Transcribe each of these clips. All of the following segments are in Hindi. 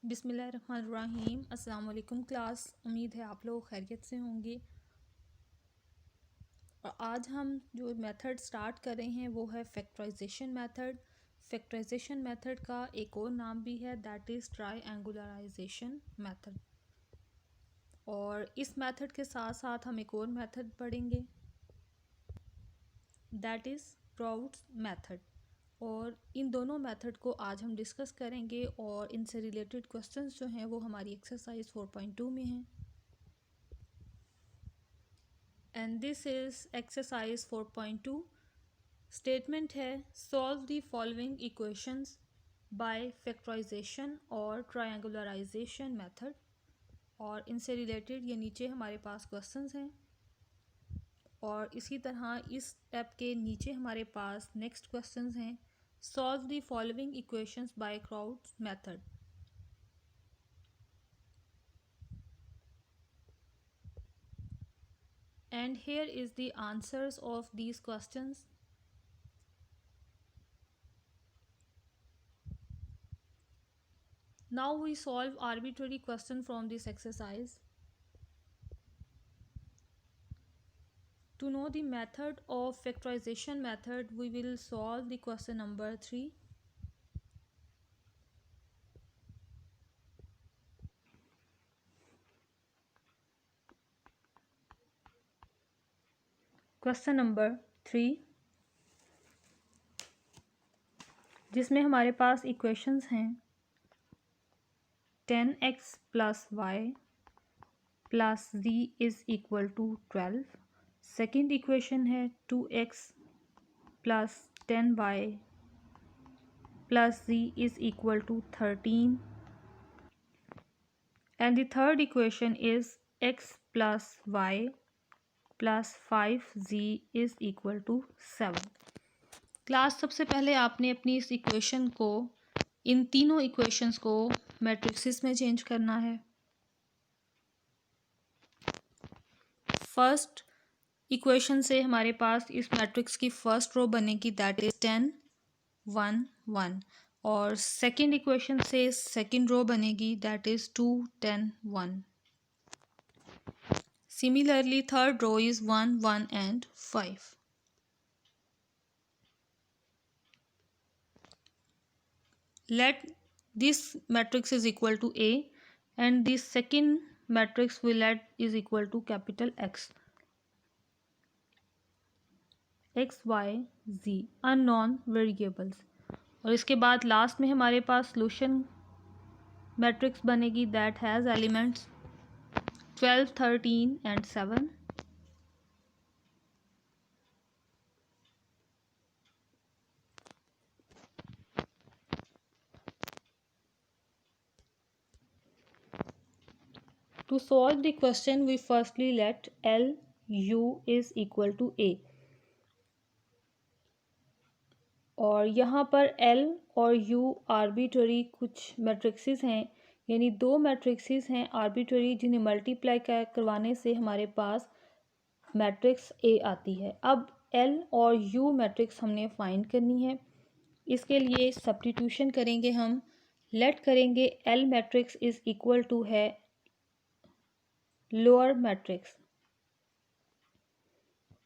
बिस्मिल्लाहिर्रहमानिर्रहीम। अस्सलाम वालेकुम क्लास, उम्मीद है आप लोग खैरियत से होंगे। और आज हम जो मेथड स्टार्ट कर रहे हैं वो है फैक्टराइजेशन मेथड। फैक्टराइजेशन मेथड का एक और नाम भी है, दैट इज़ ट्रायंगुलराइजेशन मेथड। और इस मेथड के साथ साथ हम एक और मेथड पढ़ेंगे, दैट इज़ क्राउड्स मेथड। और इन दोनों मेथड को आज हम डिस्कस करेंगे और इनसे रिलेटेड क्वेश्चंस जो हैं वो हमारी एक्सरसाइज 4.2 में हैं। And this is exercise 4.2। Statement है, solve the following equations by factorisation और ट्रायंगुलराइजेशन मेथड। और इनसे रिलेटेड ये नीचे हमारे पास क्वेश्चंस हैं। और इसी तरह इस स्टेप के नीचे हमारे पास नेक्स्ट क्वेश्चंस हैं, solve the following equations bye crowds method. And here is the answers of these questions. Now we solve arbitrary question from this exercise. To know the method of factorization method, we will solve the question number 3. Question number 3, जिसमें हमारे पास इक्वेशंस हैं 10x plus y plus z is equal to 12. Second equation है 2x plus 10y plus z is equal to 13. And the third equation is x plus y plus 5z is equal to 7. Class, सबसे पहले आपने अपनी इस इक्वेशन को, इन तीनों इक्वेशंस को मैट्रिक्सिस में चेंज करना है। फर्स्ट इक्वेशन से हमारे पास इस मैट्रिक्स की फर्स्ट रो बनेगी, दैट इज 10 1 1। और सेकंड इक्वेशन से सेकंड रो बनेगी, that is 2 10 1। Similarly third row is 1 1 and 5। Let this matrix is equal to A and this second matrix will let is equal to capital X. X, Y, Z unknown variables। और इसके बाद लास्ट में हमारे पास सॉल्यूशन मैट्रिक्स बनेगी, that has elements 12 13 and 7। To solve the question, we firstly let L U is equal to A। और यहाँ पर L और U आर्बिट्ररी कुछ मैट्रिक्सेस हैं, यानी दो मैट्रिक्सेस हैं आर्बिट्ररी, जिन्हें मल्टीप्लाई करवाने से हमारे पास मैट्रिक्स A आती है। अब L और U मैट्रिक्स हमने फाइंड करनी है। इसके लिए सब्स्टिट्यूशन करेंगे हम। लेट करेंगे L matrix is equal to है लोअर मैट्रिक्स।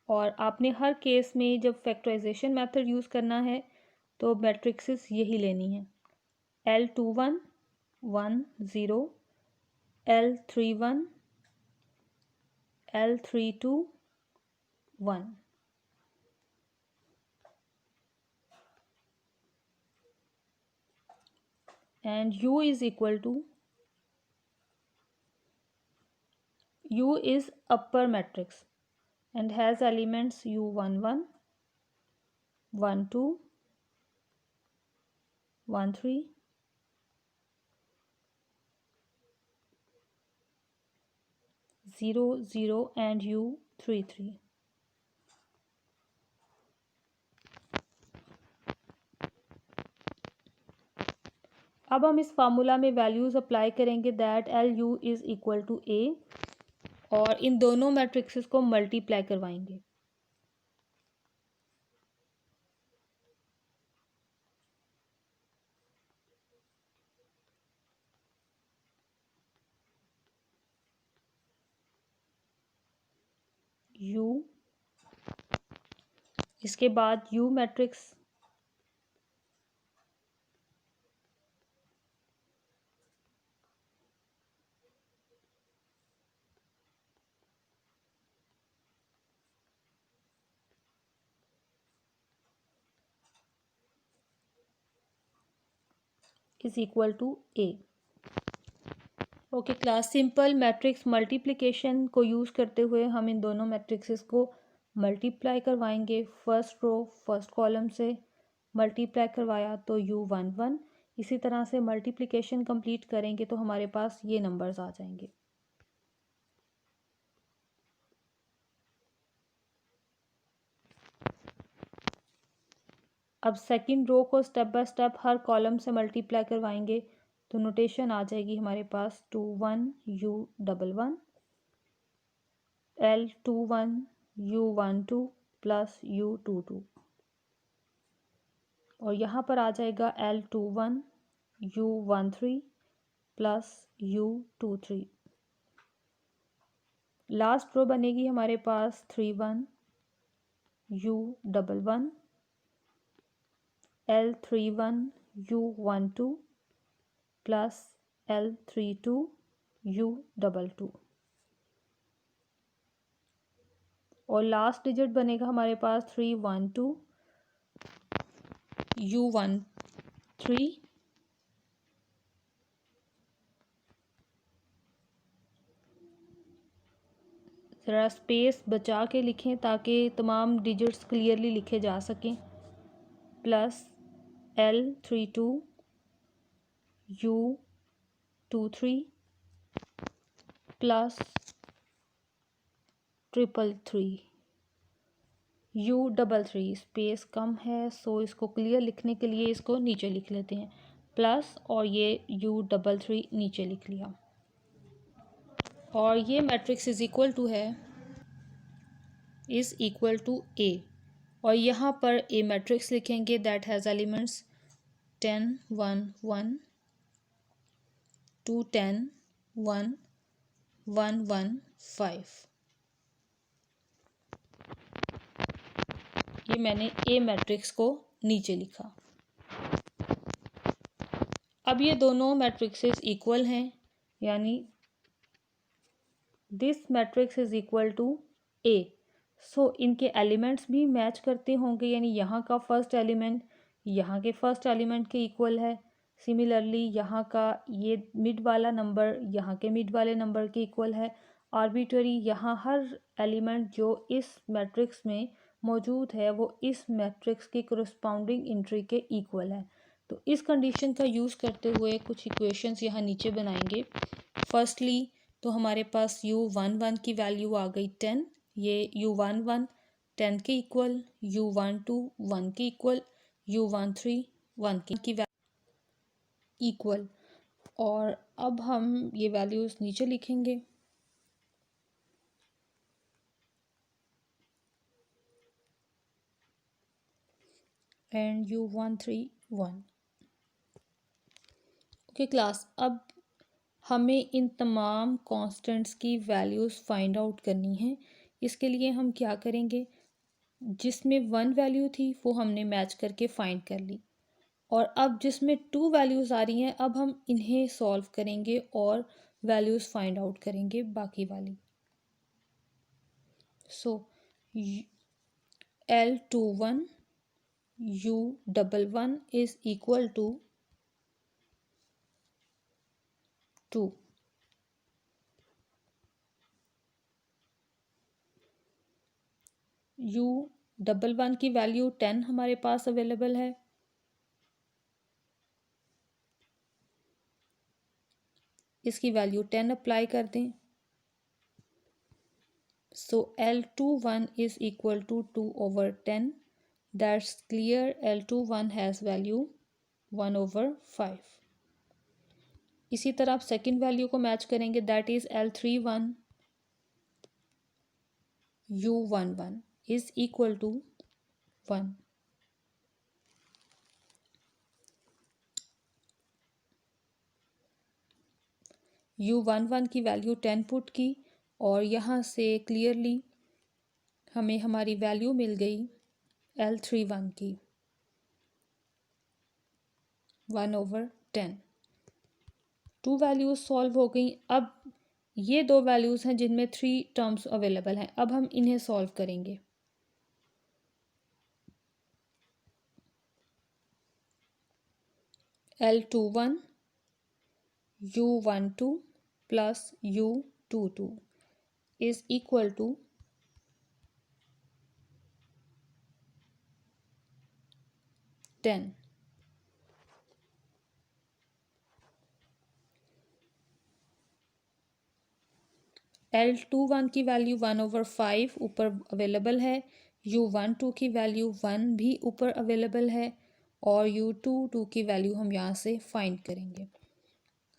और आपने हर केस में जब फैक्टराइजेशन मेथड यूज़ करना है तो मैट्रिक्सेस यही लेनी है, L21 1 0, L31 L32 1। and U is equal to, U is upper matrix and has elements U11 12 13 0 0 and U33। अब हम इस फार्मूला में वैल्यूज़ अप्लाई करेंगे, that L U is equal to A, और इन दोनों मैट्रिक्सेस को मल्टीप्लाई करवाएंगे। U, इसके बाद U matrix is equal to A। Okay class, simple matrix multiplication को यूज़ करते हुए हम इन दोनों मैट्रिक्सेस को मल्टीप्लाई करवाएंगे। फर्स्ट रो फर्स्ट कॉलम से मल्टीप्लाई करवाया तो U11, इसी तरह से मल्टीप्लिकेशन कंप्लीट करेंगे तो हमारे पास ये नंबर्स आ जाएंगे। अब सेकंड रो को step by step her column से मल्टीप्लाई करवाएंगे तो नोटेशन आ जाएगी हमारे पास 21 U11 L21 U12 plus U22 और यहाँ पर आ जाएगा L21 U13 plus U23। Last row बनेगी हमारे पास 31 U11 L31 U12 plus L32 U22 और लास्ट डिजिट बनेगा हमारे पास 312 U13 ज़रा स्पेस बचा के लिखें ताकि तमाम डिजिट्स क्लियरली लिखे जा सकें, plus L32 U23 plus 333 U33। Space कम है सो इसको क्लियर लिखने के लिए इसको नीचे लिख लेते हैं, प्लस और ये U33 नीचे लिख लिया। और ये matrix is equal to A और यहाँ पर A मैट्रिक्स लिखेंगे दैट हैज़ एलिमेंट्स 10 1 1 2 10 1 1 1 5। ये मैंने A मैट्रिक्स को नीचे लिखा। अब ये दोनों मैट्रिक्सेस इक्वल हैं, यानी this matrix is equal to A। So इनके एलिमेंट्स भी मैच करते होंगे, यानी यहाँ का फर्स्ट एलिमेंट यहाँ के फर्स्ट एलिमेंट के इक्वल है। सिमिलरली यहाँ का ये मिड वाला नंबर यहाँ के मिड वाले नंबर के इक्वल है। आर्बिट्ररी यहाँ हर एलिमेंट जो इस मैट्रिक्स में मौजूद है वो इस मैट्रिक्स की कोरस्पॉन्डिंग एंट्री के इक्वल है। तो इस कंडीशन का यूज़ करते हुए कुछ इक्वेशंस यहाँ नीचे बनाएंगे। फर्स्टली तो हमारे पास U11 की वैल्यू आ गई 10, ये U11 10 के इक्वल, U12 1 के इक्वल, U13 1 की वैल्यू इक्वल। और अब हम ये वैल्यूज़ नीचे लिखेंगे। And U13 1। ओके क्लास, अब हमें इन तमाम कांस्टेंट्स की वैल्यूज़ फाइंड आउट करनी है। इसके लिए हम क्या करेंगे, जिसमें 1 वैल्यू थी वो हमने मैच करके फाइंड कर ली, और अब जिसमें 2 वैल्यूज़ आ रही हैं अब हम इन्हें सॉल्व करेंगे और वैल्यूज़ फाइंड आउट करेंगे बाकी वाली। सो L21 U11 is equal to 2। U11 की वैल्यू 10 हमारे पास अवेलेबल है, इसकी वैल्यू 10 अप्लाई कर दें। So L21 is equal to 2/10। That's clear, L21 has value 1/5। इसी तरह आप सेकेंड वैल्यू को मैच करेंगे, that is L31 U11 is equal to 1। U11 की वैल्यू 10 पुट की और यहाँ से क्लियरली हमें हमारी वैल्यू मिल गई L31 की 1/10। टू वैल्यूज़ सॉल्व हो गई। अब ये दो वैल्यूज़ हैं जिनमें 3 टर्म्स अवेलेबल हैं। अब हम इन्हें सॉल्व करेंगे। L21 U12 plus U22 is equal to 10। L21 की वैल्यू 1/5 ऊपर अवेलेबल है, U12 की वैल्यू 1 भी ऊपर अवेलेबल है और U22 की वैल्यू हम यहाँ से फाइंड करेंगे।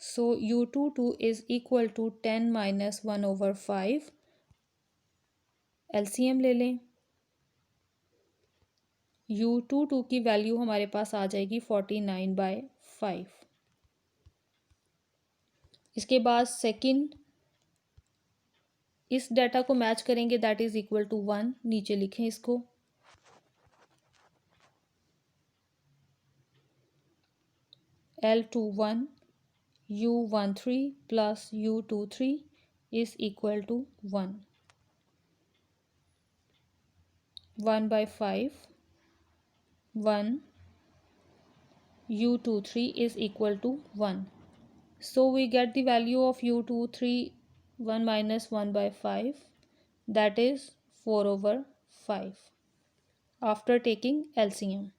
So U22 is equal to 10 minus 1/5। LCM ले लें। U22 की वैल्यू हमारे पास आ जाएगी 49/5। इसके बाद सेकंड इस डाटा को मैच करेंगे, दैट इज़ इक्वल टू 1। नीचे लिखें इसको। L21 U13 plus U23 is equal to 1। 1/5 1 U23 is equal to 1। So we get the value of U23 1 minus 1/5, that is 4/5 after taking LCM।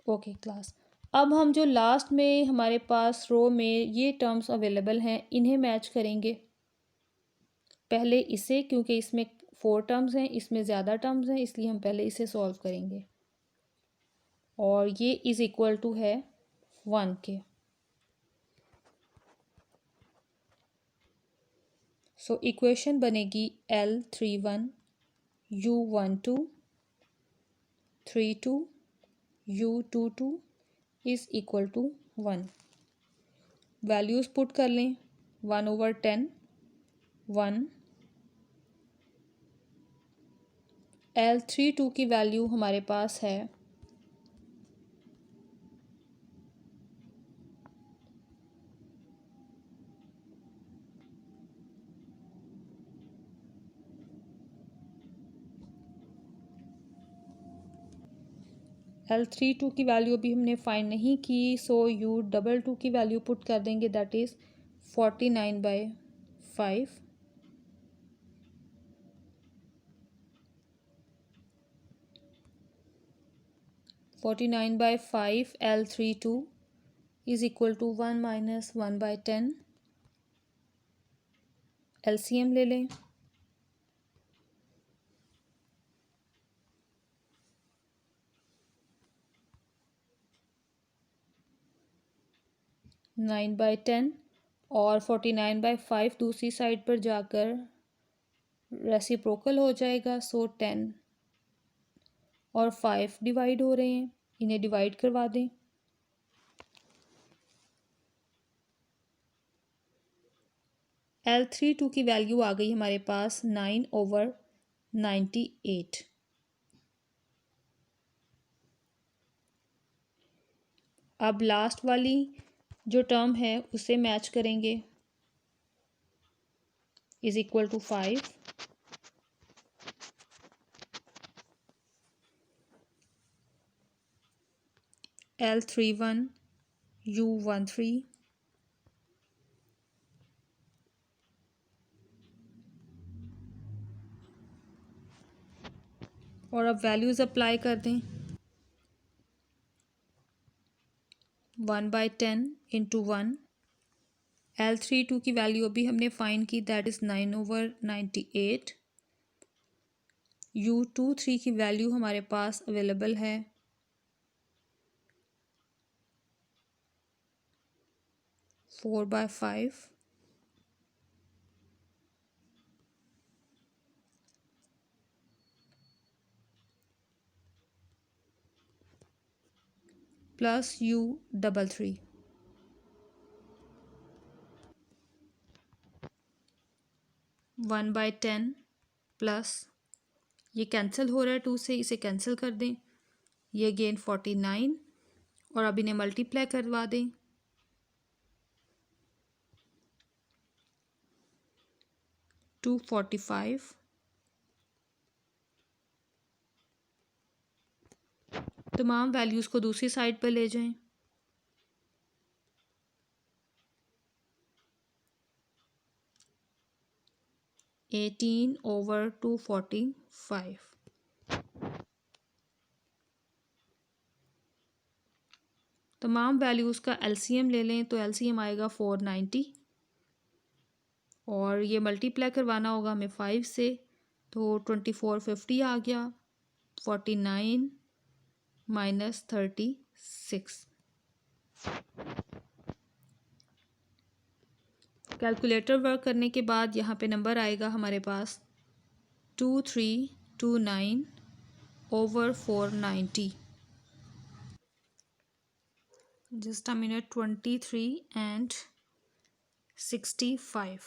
Okay class, अब हम जो लास्ट में हमारे पास रो में ये टर्म्स अवेलेबल हैं इन्हें मैच करेंगे। पहले इसे, क्योंकि इसमें 4 टर्म्स हैं, इसमें ज़्यादा टर्म्स हैं, इसलिए हम पहले इसे सॉल्व करेंगे और ये इज़ इक्वल टू है 1 के। सो इक्वेशन बनेगी L31 U12 32 U22 is equal to 1। Values put कर लें। 1/10 1। L32 की वैल्यू हमारे पास है L32 की वैल्यू अभी हमने फाइंड नहीं की, सो U22 की वैल्यू पुट कर देंगे, that is 49/5। L32 is equal to 1 minus 1/10। LCM ले लें। 9/10 और 49/5 दूसरी साइड पर जाकर रेसिप्रोकल हो जाएगा, सो 10 और 5 डिवाइड हो रहे हैं, इन्हें डिवाइड करवा दें। L32 की वैल्यू आ गई हमारे पास 9/98। अब लास्ट वाली जो टर्म है उसे मैच करेंगे, is equal to 5। L31 U13 और अब वैल्यूज़ अप्लाई कर दें। 1/10 इंटू 1। L32 की वैल्यू अभी हमने फाइंड की, दैट इज़ 9/98। U23 की वैल्यू हमारे पास अवेलेबल है 4/5 प्लस U33। 1/10 प्लस ये कैंसिल हो रहा है 2 से, इसे कैंसिल कर दें, ये अगेन 49 और अब इन्हें मल्टीप्लाई करवा दें। 245 तमाम वैल्यूज़ को दूसरी साइड पर ले जाएं। 18/245 तमाम वैल्यूज़ का एलसीएम ले लें तो एलसीएम आएगा 490 और ये मल्टीप्लाई करवाना होगा हमें 5 से, तो 2450 आ गया। 49 माइनस 36 कैलकुलेटर वर्क करने के बाद यहाँ पे नंबर आएगा हमारे पास 2329/490। Just a minute, 23 and 65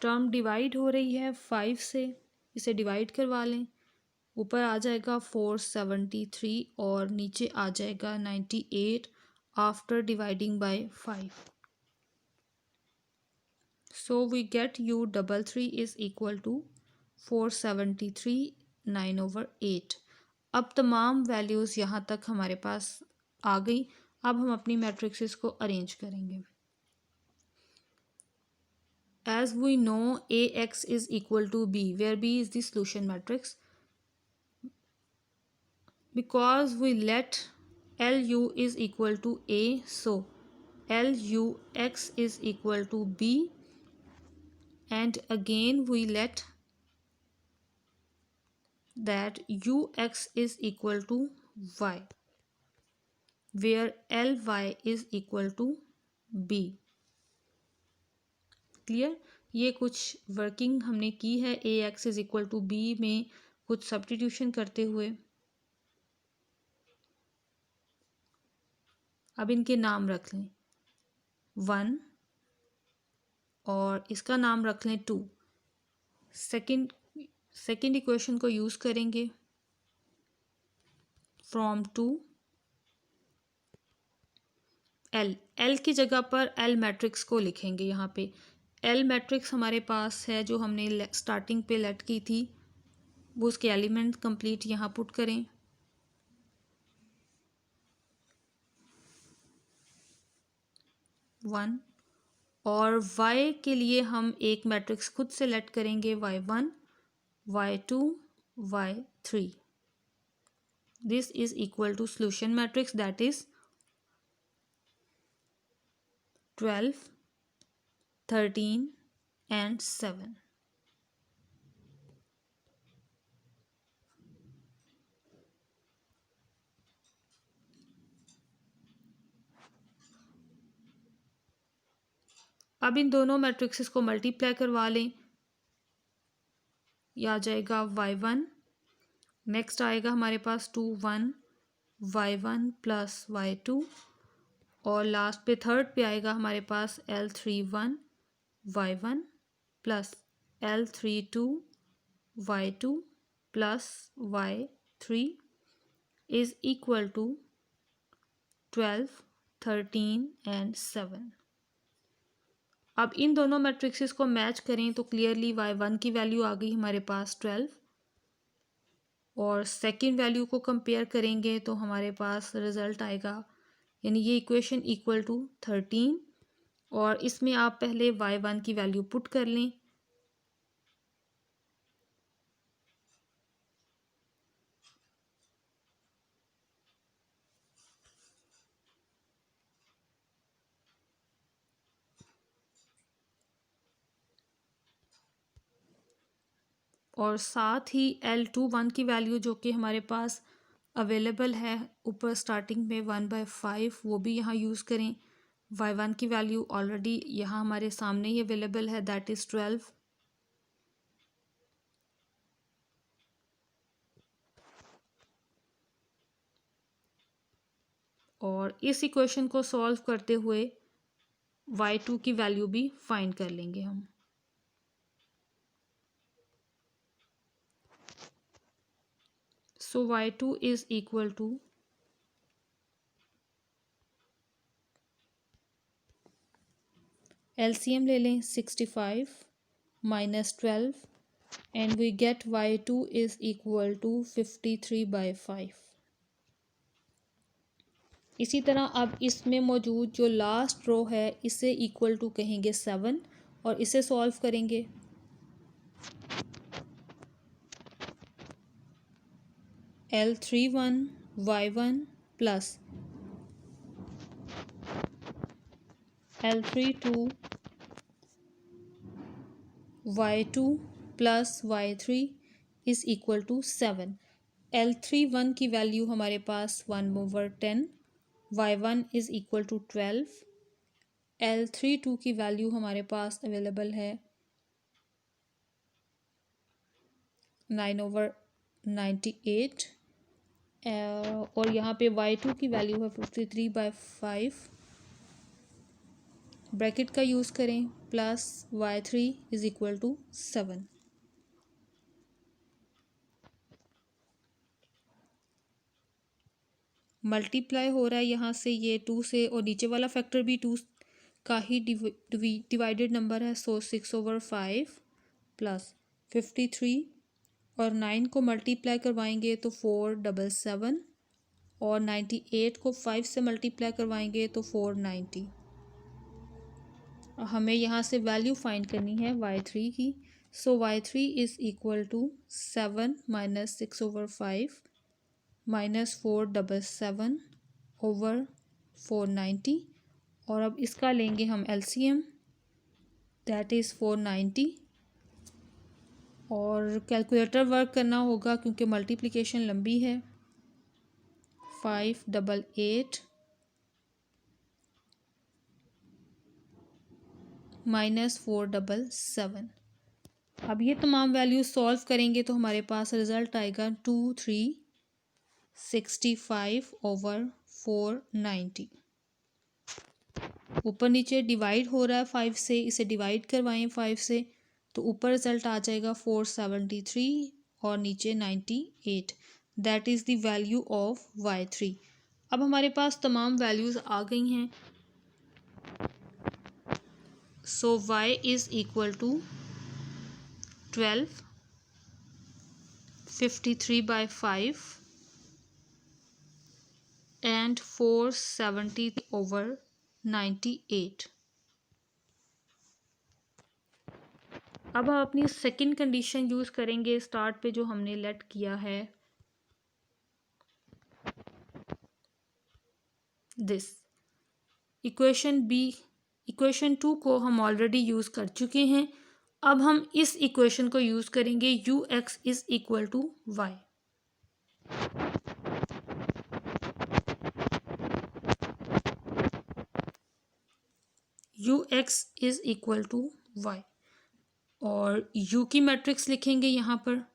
term divide हो रही है 5 से, इसे डिवाइड करवा लें। ऊपर आ जाएगा 473 और नीचे आ जाएगा 98 after dividing bye 5। So we get U33 is equal to 473 9/8। अब तमाम वैल्यूज़ यहाँ तक हमारे पास आ गई। अब हम अपनी मैट्रिक्सेस को अरेंज करेंगे। As we know AX is equal to B, where B is the solution matrix, because we let LU is equal to A, so LUX is equal to B, and again we let that Ux is equal to Y, where Ly is equal to B। Clear? ये कुछ वर्किंग हमने की है Ax is equal to B में कुछ सब्स्टिट्यूशन करते हुए। अब इनके नाम रख लें 1 और इसका नाम रख लें 2। सेकेंड इक्वेशन को यूज़ करेंगे फ्रॉम 2 एल की जगह पर एल मैट्रिक्स को लिखेंगे। यहाँ पे एल मैट्रिक्स हमारे पास है जो हमने स्टार्टिंग पे लेट की थी, वो उसके एलिमेंट कंप्लीट यहाँ पुट करें। वन और y के लिए हम एक मैट्रिक्स खुद से लेट करेंगे y1 y2 y3। This is equal to solution matrix that is 12 13 and 7। अब इन दोनों मैट्रिक्सेस को मल्टीप्लाई करवा लें, यह आ जाएगा y1, नेक्स्ट आएगा हमारे पास 2 1 y1 प्लस y2 और लास्ट पे थर्ड पे आएगा हमारे पास L31 y1 plus L32 y2 plus y3 is equal to 12 13 and 7। अब इन दोनों मैट्रिक्सेस को मैच करें तो क्लियरली y1 की वैल्यू आ गई हमारे पास 12 और सेकेंड वैल्यू को कंपेयर करेंगे तो हमारे पास रिज़ल्ट आएगा, यानी ये इक्वेशन इक्वल टू 13 और इसमें आप पहले y1 की वैल्यू पुट कर लें। और साथ ही L21 की वैल्यू जो कि हमारे पास अवेलेबल है ऊपर स्टार्टिंग में 1/5, वो भी यहाँ यूज़ करें। y1 की वैल्यू ऑलरेडी यहाँ हमारे सामने ही अवेलेबल है, दैट इज़ 12। और इस इक्वेशन को सॉल्व करते हुए y2 की वैल्यू भी फाइंड कर लेंगे हम। So y2 is equal to LCM ले लें 65 minus 12 and we get y2 is equal to 53/5। इसी तरह अब इसमें मौजूद जो लास्ट रो है इसे इक्वल टू कहेंगे 7 और इसे सॉल्व करेंगे। L31 y1 plus L32 y2 plus y3 is equal to 7। L31 की वैल्यू हमारे पास 1/10, y1 is equal to 12, L32 की वैल्यू हमारे पास अवेलेबल है 9/98 और यहाँ पे y2 की वैल्यू है 53/5। ब्रैकेट का यूज़ करें plus y3 is equal to 7। Multiply हो रहा है यहाँ से ये 2 से और नीचे वाला फैक्टर भी 2 का ही डिवाइडेड नंबर है। सो 6/5 प्लस 53 और 9 को मल्टीप्लाई करवाएंगे तो 477 और 98 को 5 से मल्टीप्लाई करवाएंगे तो 490। हमें यहाँ से वैल्यू फाइंड करनी है y3 की। So y3 is equal to 7 minus 6/5 minus 477 over 490 और अब इसका लेंगे हम LCM दैट इज़ 490 और कैलकुलेटर वर्क करना होगा क्योंकि मल्टीप्लिकेशन लंबी है। 588 माइनस 477। अब ये तमाम वैल्यूज सॉल्व करेंगे तो हमारे पास रिज़ल्ट आएगा 2365/490। ऊपर नीचे डिवाइड हो रहा है 5 से, इसे डिवाइड करवाएं 5 से तो ऊपर रिज़ल्ट आ जाएगा 473 और नीचे 98। That is the value of y3। अब हमारे पास तमाम वैल्यूज़ आ गई हैं। So y is equal to 12, 53/5 and 470/98। अब हम अपनी सेकंड कंडीशन यूज़ करेंगे स्टार्ट पे जो हमने लेट किया है दिस इक्वेशन 2 को हम ऑलरेडी यूज़ कर चुके हैं। अब हम इस इक्वेशन को यूज़ करेंगे ux is equal to y. ux is equal to y और u की मैट्रिक्स लिखेंगे यहाँ पर।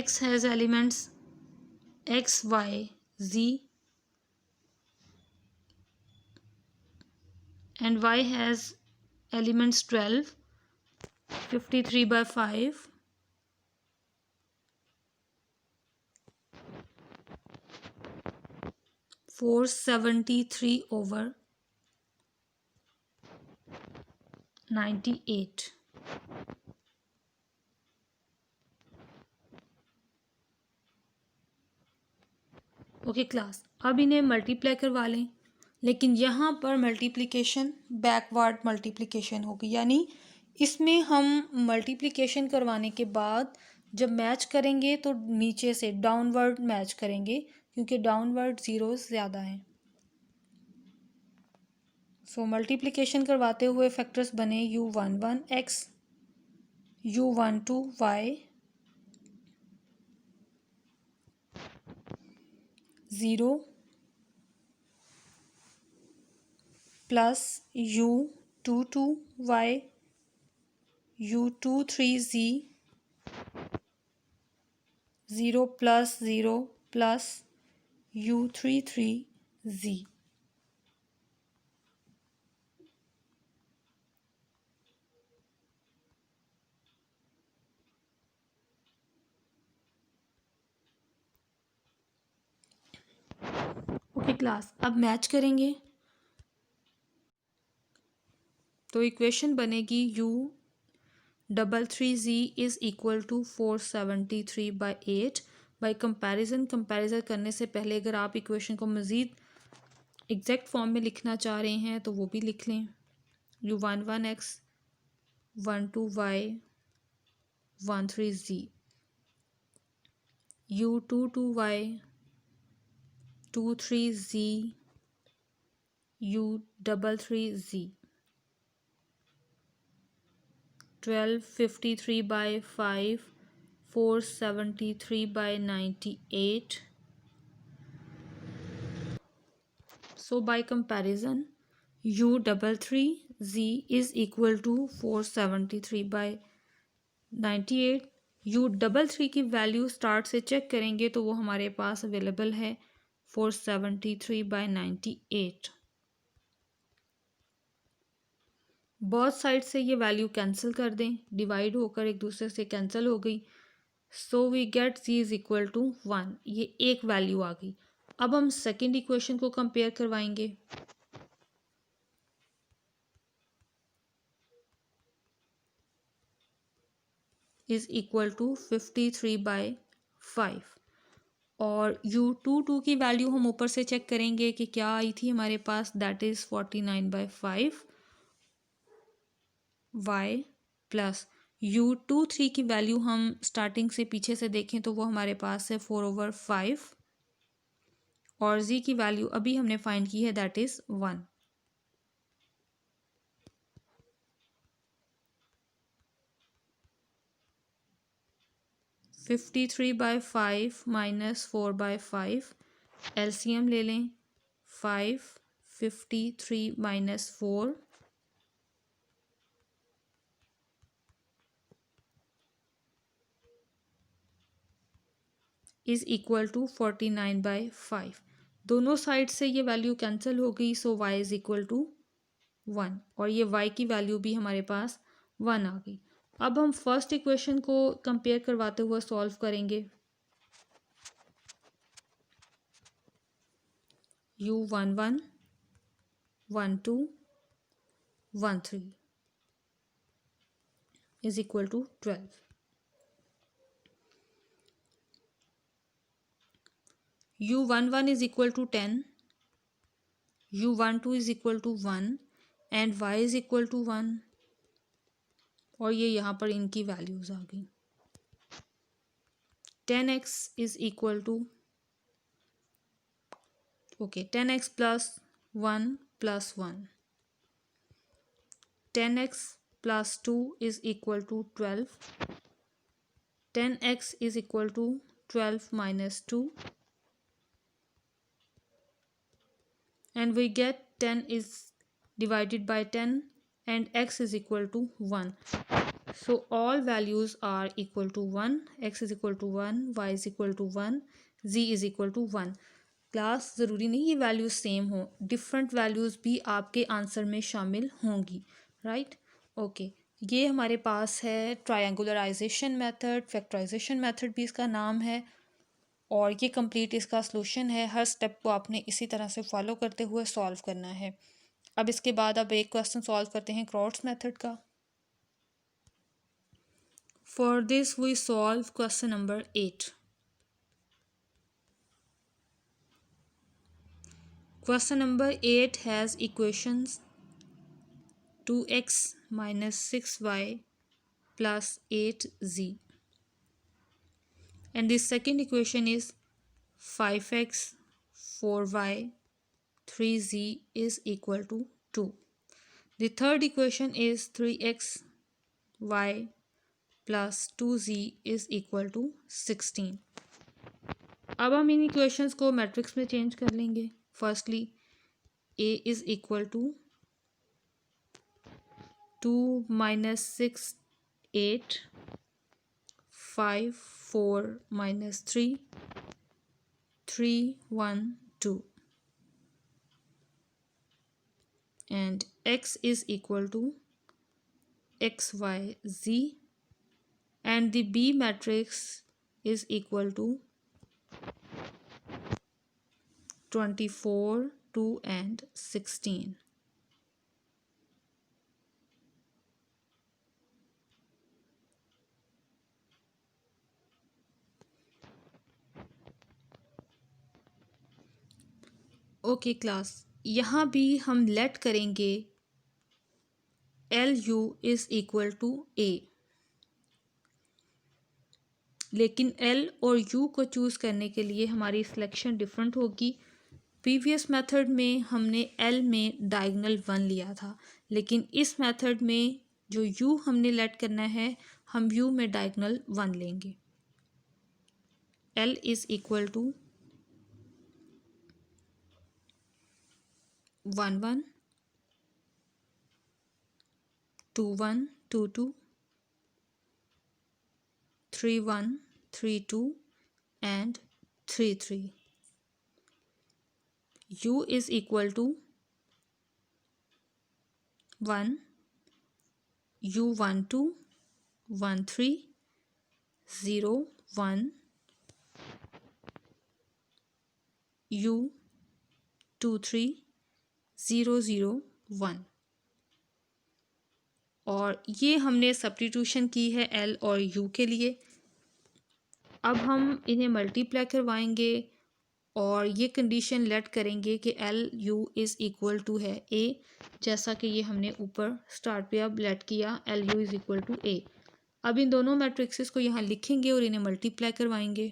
x has elements x, y, z and y has elements 12, 53/5, 473/98। Okay class, अब इन्हें मल्टीप्लाई करवा लें, लेकिन यहाँ पर मल्टीप्लिकेशन बैकवर्ड मल्टीप्लिकेशन होगी, यानी इसमें हम मल्टीप्लिकेशन करवाने के बाद जब मैच करेंगे तो नीचे से डाउनवर्ड मैच करेंगे क्योंकि डाउनवर्ड ज़ीरो ज़्यादा हैं। सो मल्टीप्लिकेशन करवाते हुए फैक्टर्स बने u11 x, u12 y, 0 plus u 2 2y u 2 3z 0 plus 0 plus u 3 3z। Okay class, अब मैच करेंगे तो इक्वेशन बनेगी u 3 3z is equal to 473/8। By comparison करने से पहले अगर आप इक्वेशन को मज़ीद एग्जैक्ट फॉर्म में लिखना चाह रहे हैं तो वो भी लिख लें। u 1 1x 1 2y 1 3z u 2 2y 2 3z u 3 3z 1253/5 473/98। So by comparison u 3 3z is equal to 473/98। u 3 की वैल्यू स्टार्ट से चेक करेंगे तो वो हमारे पास अवेलेबल है 473/98। बोथ साइड से ये वैल्यू कैंसिल कर दें, डिवाइड होकर एक दूसरे से कैंसिल हो गई। So we get z is equal to 1। ये एक वैल्यू आ गई। अब हम सेकेंड इक्वेशन को कंपेयर करवाएंगे। इज़ इक्वल टू 53/5 और u 2 की वैल्यू हम ऊपर से चेक करेंगे कि क्या आई थी हमारे पास, that is 49/5 y plus u 3 की वैल्यू हम स्टार्टिंग से पीछे से देखें तो वो हमारे पास है 4/5 और z की वैल्यू अभी हमने फाइंड की है, दैट इज़ 1। 53/5 माइनस 4/5 एलसीएम ले लें। 5 53 माइनस 4 इज़ इक्वल टू 49/5। दोनों साइड से ये वैल्यू कैंसिल हो गई। सो y इज़ इक्वल टू 1 और ये y की वैल्यू भी हमारे पास 1 आ गई। अब हम फर्स्ट इक्वेशन को कंपेयर करवाते हुए सॉल्व करेंगे। u 1 1 1 2 1 3 is equal to 12। u 1 1 is equal to 10, u 1 2 is equal to 1 and y is equal to 1 और ये यहाँ पर इनकी वैल्यूज़ आ गई। 10x is equal to 10x plus 1 plus 1। 10x plus 2 is equal to 12। 10x is equal to 12 minus 2 and we get 10 is divided by 10 and x is equal to 1. So all values are equal to 1, x is equal to 1, y is equal to 1, z is equal to 1। Class ज़रूरी नहीं ये वैल्यूज़ सेम हो, डिफरेंट वैल्यूज़ भी आपके आंसर में शामिल होंगी, राइट। ओके, ये हमारे पास है ट्रायंगुलराइजेशन मेथड, फैक्टराइजेशन मेथड भी इसका नाम है और ये कंप्लीट इसका सलूशन है। हर स्टेप को आपने इसी तरह से फॉलो करते हुए सॉल्व करना है। अब इसके बाद अब एक क्वेश्चन सॉल्व करते हैं क्रॉट्स मेथड का। For this we solve question number 8। Question number 8 has equations 2x minus 6y plus 8z and the second equation is 5x 4y 3z is equal to 2. The third equation is 3x y plus 2z is equal to 16. अब हम इन इक्वेशंस को मैट्रिक्स में चेंज कर लेंगे। Firstly a is equal to 2 minus 6, 8, 5, 4 minus 3, 3, 1, 2. And x is equal to x, y, z. And the B matrix is equal to 24, 2 and 16. Okay class, यहाँ भी हम लेट करेंगे LU is equal to A, लेकिन L और U को चूज़ करने के लिए हमारी सिलेक्शन डिफरेंट होगी। प्रीवियस मेथड में हमने L में डायगोनल 1 लिया था, लेकिन इस मेथड में जो U हमने लेट करना है, हम U में डायगोनल 1 लेंगे। L is equal to 1 1, 2 1, 2 2, 3 1, 3 2 and 3 3. U is equal to 1, U 1 2, 1 3, 0 1, U 2 3, 0 0 1। और ये हमने सब्स्टिट्यूशन की है L और U के लिए। अब हम इन्हें मल्टीप्लाई करवाएंगे और ये कंडीशन लेट करेंगे कि LU इज़ इक्वल टू है A, जैसा कि ये हमने ऊपर स्टार्ट पे अब लेट किया LU is equal to A। अब इन दोनों मैट्रिक्सेस को यहाँ लिखेंगे और इन्हें मल्टीप्लाई करवाएंगे।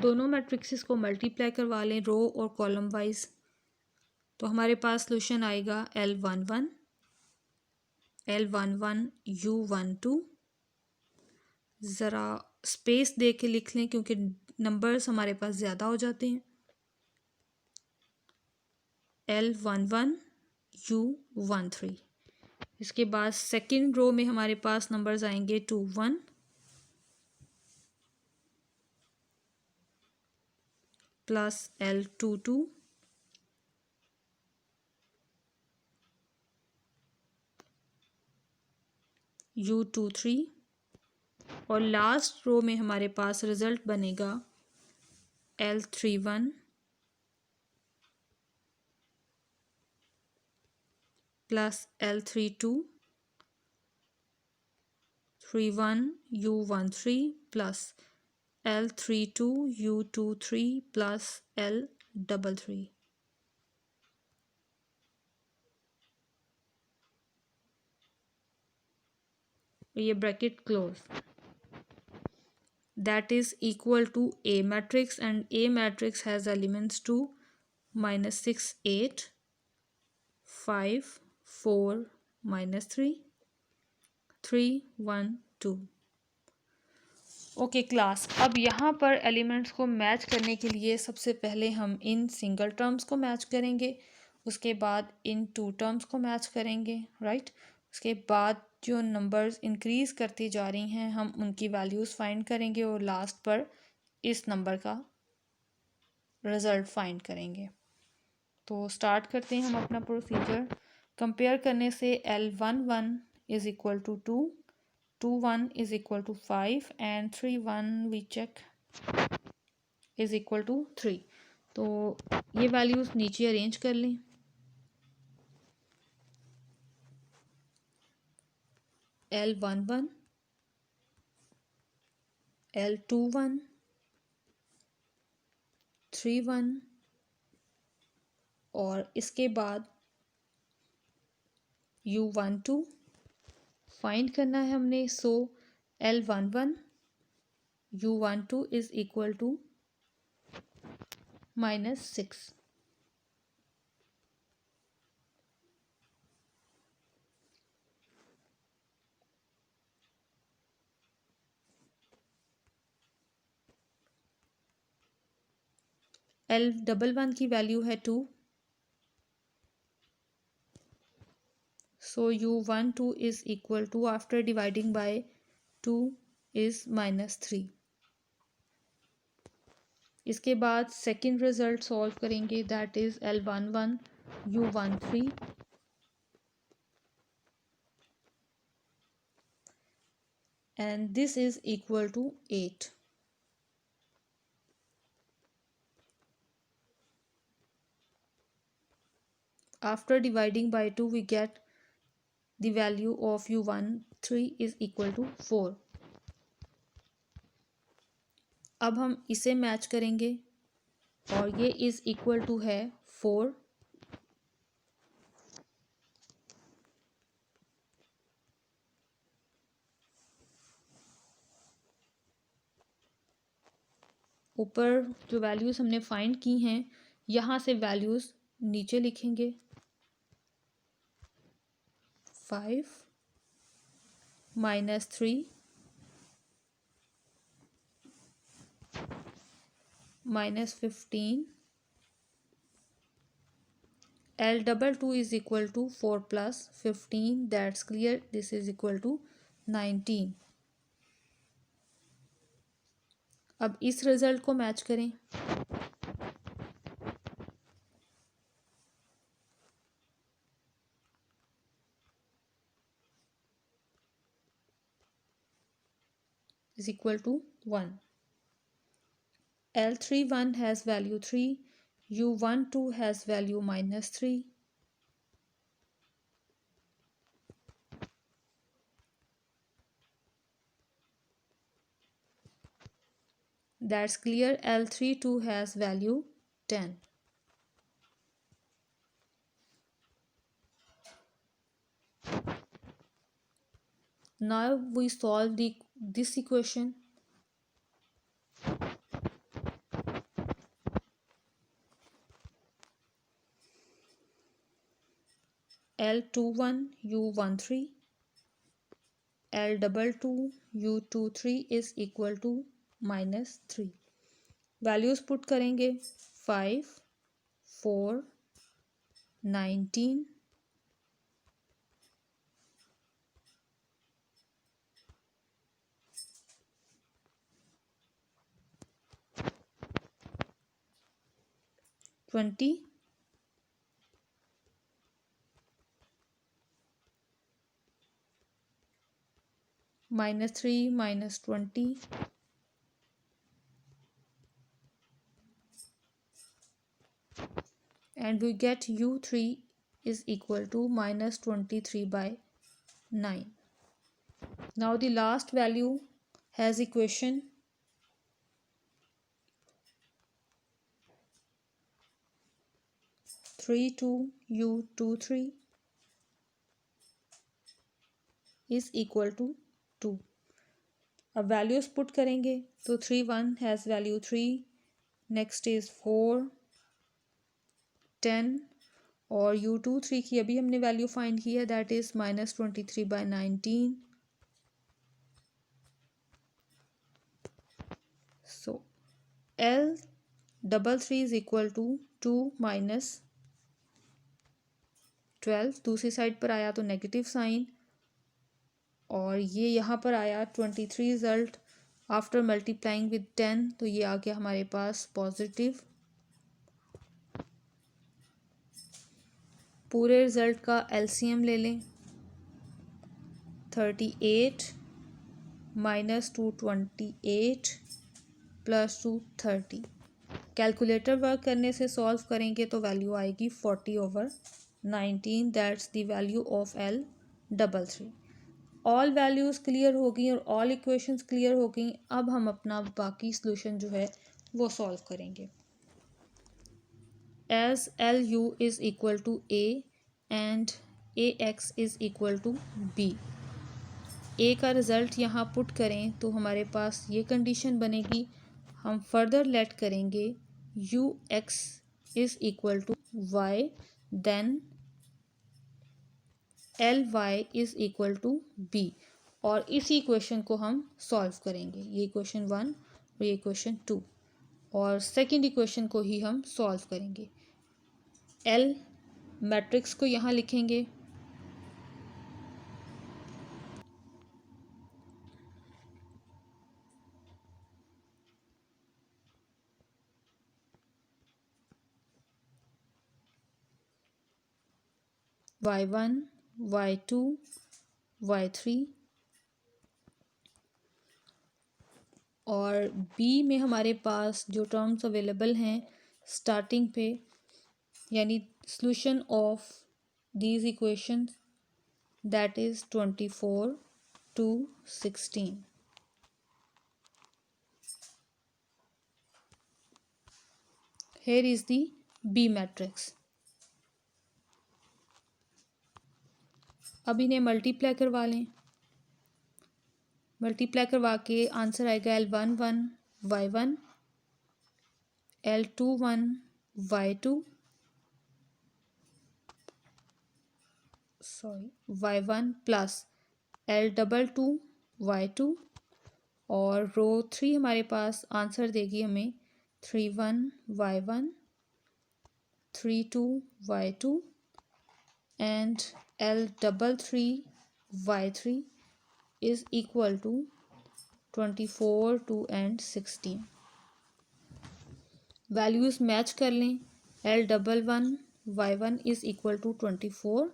दोनों मैट्रिक्सेस को मल्टीप्लाई करवा लें रो और कॉलम वाइज, तो हमारे पास सॉल्यूशन आएगा L11, L11, U12। ज़रा स्पेस दे के लिख लें क्योंकि नंबर्स हमारे पास ज़्यादा हो जाते हैं। L11, U13। इसके बाद सेकंड रो में हमारे पास नंबर्स आएंगे 2 1, प्लस L22, U23 और लास्ट रो में हमारे पास रिज़ल्ट बनेगा L31 plus L32, 31 U13 plus L32 U23 plus L33। ये bracket close, that is equal to A matrix, and A matrix has elements 2, -6 8, 5 4 -3, 3 1 2। Okay class, अब यहाँ पर एलिमेंट्स को मैच करने के लिए सबसे पहले हम इन सिंगल टर्म्स को मैच करेंगे, उसके बाद इन टू टर्म्स को मैच करेंगे, राइट। उसके बाद जो नंबर्स इंक्रीज़ करती जा रही हैं हम उनकी वैल्यूज़ फाइंड करेंगे और लास्ट पर इस नंबर का रिज़ल्ट फाइंड करेंगे। तो स्टार्ट करते हैं हम अपना प्रोसीजर। कंपेयर करने से L11 is equal to 2, 2 1 is equal to 5 and 3 1 we check is equal to 3। तो ये वैल्यूज़ नीचे अरेंज कर लें। L11, L21, 3 1, और इसके बाद U12 फाइंड करना है हमने। सो L11 U12 is equal to -6। L11 की वैल्यू है 2। So U12 is equal to after dividing by 2 is -3। इसके बाद सेकेंड रिजल्ट सॉल्व करेंगे, that is L11 U13 and this is equal to 8. After dividing by 2 we get the value of U13 is equal to 4. अब हम इसे मैच करेंगे और ये इज इक्वल टू है 4। ऊपर जो वैल्यूज़ हमने फाइंड की हैं यहाँ से वैल्यूज़ नीचे लिखेंगे। 5 -3 -15 L22 is equal to 4 plus 15, that's clear, this is equal to 19। अब इस रिजल्ट को मैच करें। is equal to 1। L31 has value 3, U12 has value -3, that's clear, L32 has value 10। Now we solve this equation. L21 U13 L22 U23 is equal to -3। Values put करेंगे 5 4 19 20 -3 -20 and we get U3 is equal to -23 by 9। Now the last value has equation 32 U23 is equal to 2। अब वैल्यूज़ पुट करेंगे तो 31 हैज़ वैल्यू 3, नेक्स्ट इज़ 4 10 और U23 की अभी हमने वैल्यू फाइंड की है, that is -23 by 19। So L33 is equal to 2 - 12, दूसरी साइड पर आया तो नेगेटिव साइन और ये यहाँ पर आया 23 रिजल्ट आफ्टर मल्टीप्लाइंग विद 10, तो ये आ गया हमारे पास पॉजिटिव। पूरे रिजल्ट का एलसीएम ले लें, 38 - 228 + 2 30। कैलकुलेटर वर्क करने से सॉल्व करेंगे तो वैल्यू आएगी 40/19, that's the value of L33। All values clear हो गई और ऑल इक्वेशंस क्लियर हो गई। अब हम अपना बाकी सॉल्यूशन जो है वो सॉल्व करेंगे। as LU is equal to A and AX is equal to B. A का रिज़ल्ट यहाँ पुट करें तो हमारे पास ये कंडीशन बनेगी. हम फर्दर लेट करेंगे UX is equal to Y, then LY is equal to B. और इसी इक्वेशन को हम सॉल्व करेंगे. ये इक्वेशन 1 और ये इक्वेशन 2 और सेकेंड इक्वेशन को ही हम सॉल्व करेंगे. L मैट्रिक्स को यहाँ लिखेंगे. Y1, Y2, Y3 और B में हमारे पास जो टर्म्स अवेलेबल हैं स्टार्टिंग पे, यानी solution of these equations, that is 24 to 16. Here is the B matrix. अब इन्हें मल्टीप्लाई करवा लें. मल्टीप्लाई करवा के आंसर आएगा L11 Y1, L21 Y2, Y1 plus L22 Y2 और रो 3 हमारे पास आंसर देगी हमें 31 Y1, 32 Y2 and L33 Y3 is equal to 24, 2 and 16. Values match कर लें. L11 Y1 is equal to 24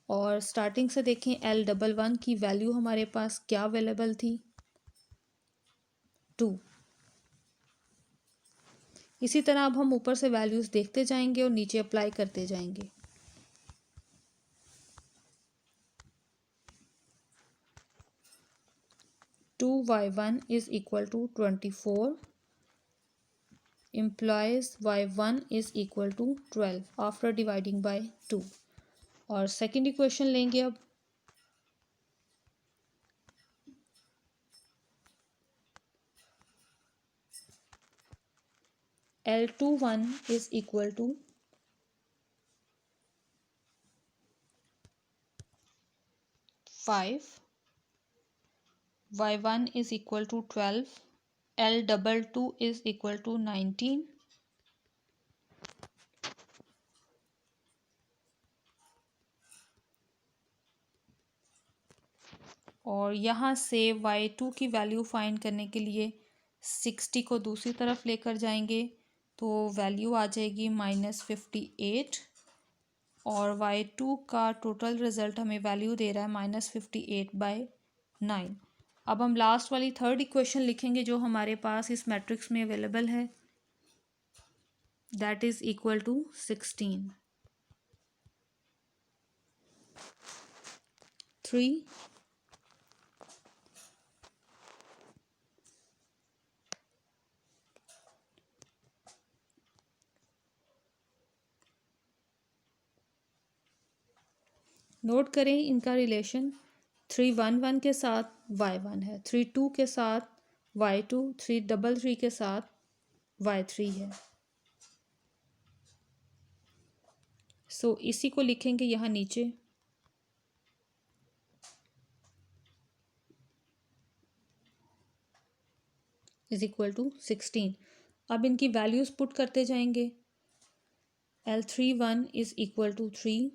और स्टार्टिंग से देखें L11 की वैल्यू हमारे पास क्या अवेलेबल थी 2. इसी तरह अब हम ऊपर से वैल्यूज़ देखते जाएंगे और नीचे अप्लाई करते जाएंगे. To Y1 is equal to 24 implies Y1 is equal to 12 after dividing by 2. और सेकेंड इक्वेशन लेंगे अब. L21 is equal to 5, Y1 is equal to 12, L22 is equal to 19, और यहाँ से Y2 की वैल्यू फाइंड करने के लिए 60 को दूसरी तरफ लेकर जाएंगे तो वैल्यू आ जाएगी -58 और Y2 का टोटल रिज़ल्ट हमें वैल्यू दे रहा है -58/9. अब हम लास्ट वाली थर्ड इक्वेशन लिखेंगे जो हमारे पास इस मैट्रिक्स में अवेलेबल है, that is equal to 16. 3 note करें इनका रिलेशन. 311 के साथ Y1 है, 32 के साथ Y2, 333 के साथ Y3 है. सो इसी को लिखेंगे यहाँ नीचे. Is equal to 16. अब इनकी वैल्यूज़ पुट करते जाएंगे. L31 इज इक्वल टू 3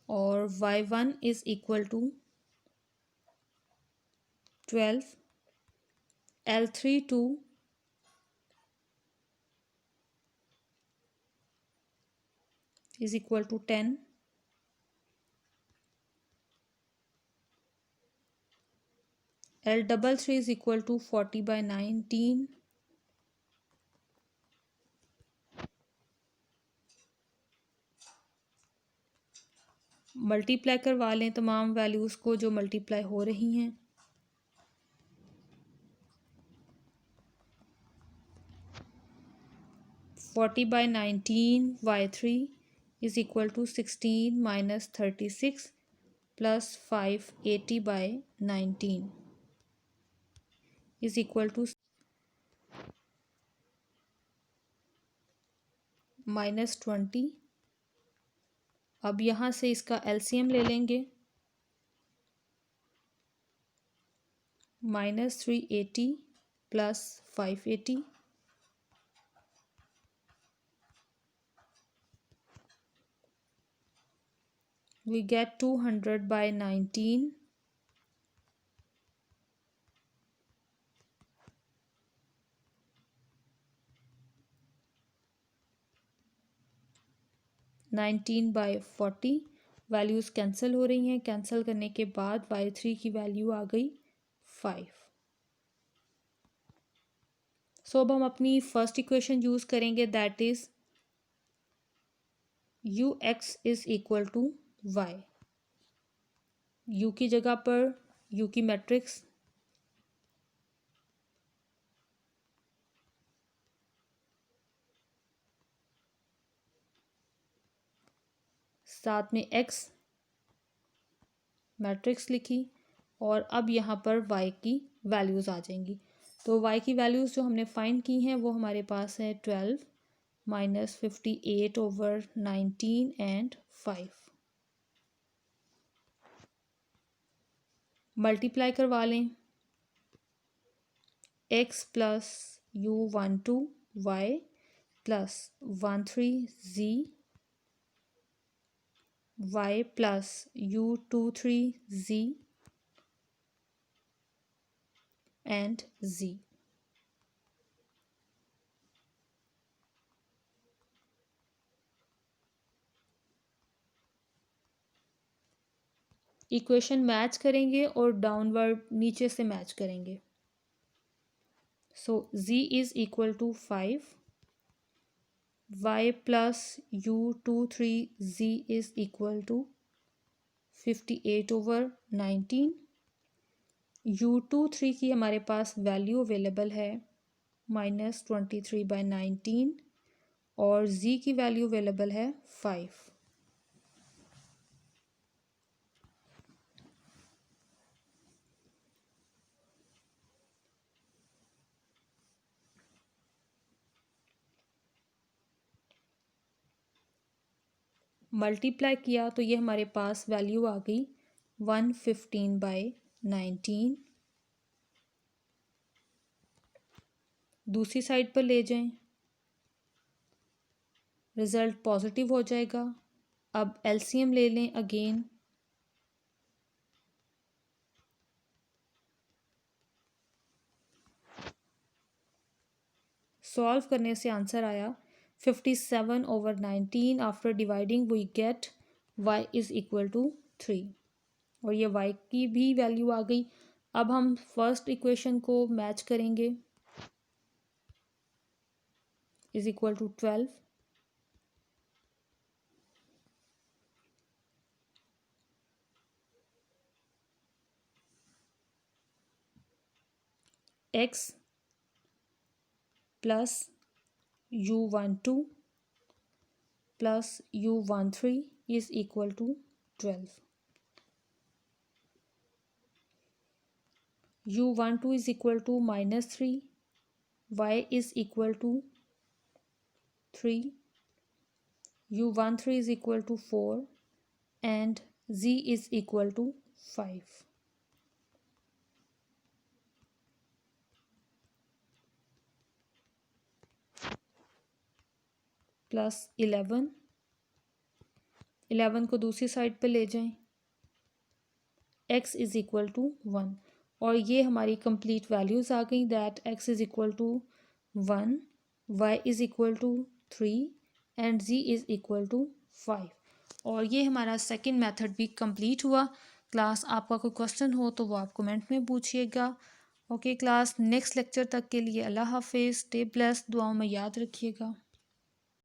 और Y1 is equal to 12, L32 is equal to 10, L33 is equal to 40/19, multiply करवा लें तमाम वैल्यूज़ को जो मल्टीप्लाई हो रही हैं. 4 40/19 y3 is equal to 16 minus 36 plus 580/19 is equal to -20। अब यहाँ से इसका एलसीएम ले लेंगे। -380 plus 580 we get 200/19 19/40 values cancel हो रही हैं। कैंसिल करने के बाद y3 की वैल्यू आ गई 5। सो अब हम अपनी फर्स्ट इक्वेशन यूज़ करेंगे, that is ux is equal to y। u की जगह पर u की मैट्रिक्स साथ में x मैट्रिक्स लिखी और अब यहाँ पर y की वैल्यूज़ आ जाएंगी। तो y की वैल्यूज़ जो हमने फाइंड की हैं वो हमारे पास है 12 minus 58/19 and 5। मल्टीप्लाई करवा लें। x plus u12 y plus 13z y plus u23z and z। Equation match करेंगे और डाउनवर्ड नीचे से मैच करेंगे। So z is equal to 5 y plus u23z is equal to 58/19। u23 की हमारे पास वैल्यू अवेलेबल है -23/19 और z की वैल्यू अवेलेबल है 5। मल्टीप्लाई किया तो ये हमारे पास वैल्यू आ गई 115/19। दूसरी साइड पर ले जाएं, रिज़ल्ट पॉजिटिव हो जाएगा। अब एलसीएम ले लें अगेन। सॉल्व करने से आंसर आया 57/19। After dividing we get y is equal to 3 और ये y की भी वैल्यू आ गई। अब हम फर्स्ट इक्वेशन को मैच करेंगे, is equal to 12 x plus u12 plus u13 is equal to 12। u12 is equal to -3, y is equal to 3, u13 is equal to 4 and z is equal to 5। Plus 11 को दूसरी साइड पर ले जाएं, x इज़ इक्वल टू 1 और ये हमारी कंप्लीट वैल्यूज़ आ गई, that x is equal to 1, y is equal to 3 and z is equal to 5। और ये हमारा सेकंड मेथड भी कंप्लीट हुआ। क्लास आपका कोई क्वेश्चन हो तो वो आप कमेंट में पूछिएगा। ओके क्लास, नेक्स्ट लेक्चर तक के लिए अल्लाह हाफिज़, स्टे ब्लेस्ड, दुआओं में याद रखिएगा।